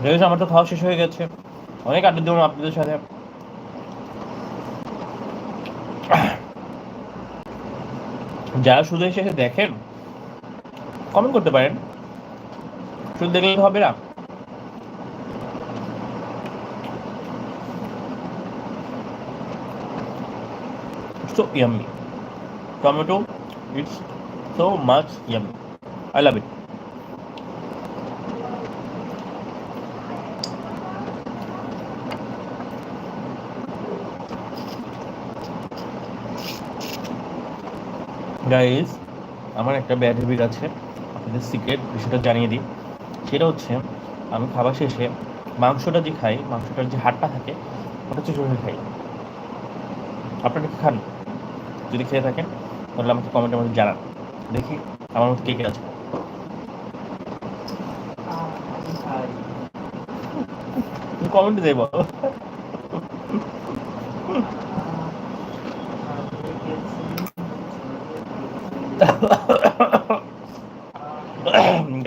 যেহেতু আমার তো খাওয়া শেষ হয়ে গেছে, অনেক আড্ডা দিলাম আপনাদের সাথে। যারা শুধু এসে দেখেন কমেন্ট করতে পারেন, শুধু দেখলে তো হবে না। So yummy. Tomato, it's so much yummy. I love it. Guys, আমার একটা ব্যাড হ্যাবিট আছে, আপনাদের সিক্রেট বিষয়টা জানিয়ে দিই। সেটা হচ্ছে আমি খাবার শেষে মাংসটা যে খাই, মাংসটার যে হাড়টা থাকে ওটা চুষে খাই। আপনারা কি খান? যদি খেয়ে থাকেন তাহলে আমাকে কমেন্টের মধ্যে জানান, দেখি আমার মতো কে কে আছে। কমেন্টে দেবো।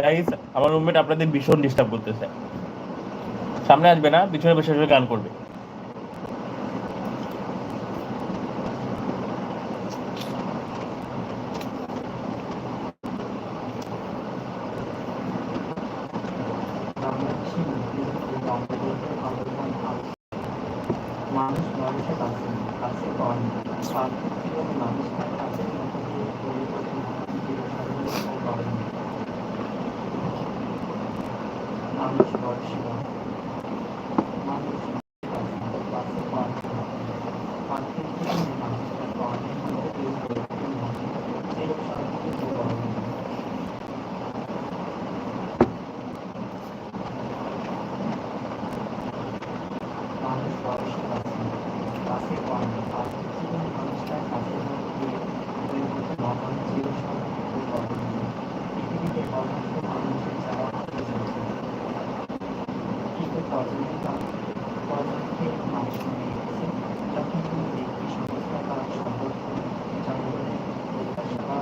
গাইস, আমার রুমমেট আপনাদের ভীষণ ডিস্টার্ব করতেছে। সামনে আসবে না, পিছনে বসে বসে গান করবে। মানুষ মানুষের কাছে কাছে কম স্বার্থপর মানুষ তার কাছে মানুষ বয়সী মানুষ কাছে কম মানুষের কম মানুষ বয়সী কাছে কম মানুষটার কাছে মহান ছিল পৃথিবীতে অসংখ্য মানুষের যাওয়া কিন্তু পর্যন্ত মানুষ মনে গেছে যখন কোনো ব্যক্তি সংস্থা বা সংগঠন জঙ্গলের প্রত্যাশা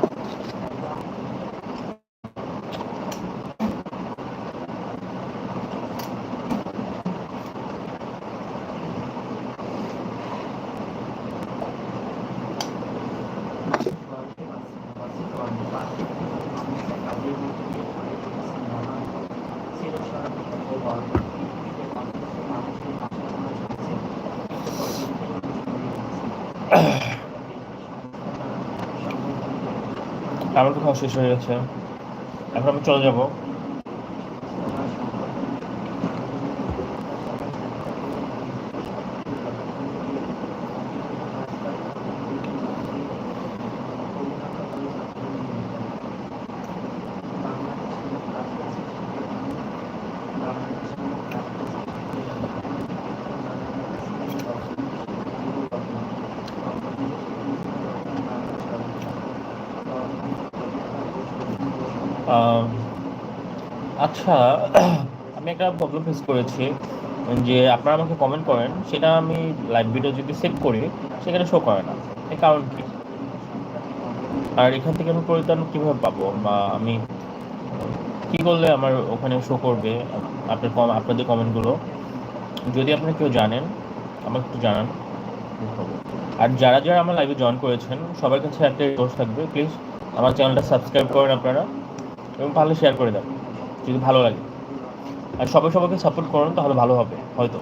আমার তো খাওয়া শেষ হয়ে গেছে, এখন আমি চলে যাবো। আচ্ছা, আমি একটা প্রবলেম ফেস করেছি যে আপনারা আমাকে কমেন্ট করেন, সেটা আমি লাইভ ভিডিও যদি সেভ করি সেখানে শো করে না, এই কারণ কি? আর এখান থেকে আমি পরিত্রাণ কীভাবে পাবো, বা আমি কী করলে আমার ওখানে শো করবে আপনাদের কমেন্টগুলো? যদি আপনারা কেউ জানেন আমাকে একটু জানান। আর যারা যারা আমার লাইভে জয়েন করেছেন সবার কাছে একটা রিকোয়েস্ট থাকবে, প্লিজ আমার চ্যানেলটা সাবস্ক্রাইব করেন আপনারা, এবং ভালো শেয়ার করে দেন যদি ভালো লাগে। আর সবাইকে সাপোর্ট করুন, তাহলে ভালো হবে হয়তো।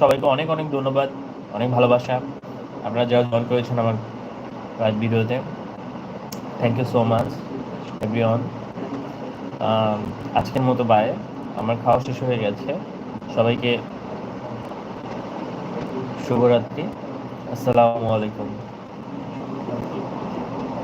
সবাইকে অনেক অনেক ধন্যবাদ, অনেক ভালোবাসা আপনারা যারা জয়েন করেছেন আমার লাইভ ভিডিওতে। Thank you so much everyone. আজকের মতো বাই, আমার খাওয়া শেষ হয়ে গেছে। সবাইকে শুভরাত্রি, আসসালামু আলাইকুম।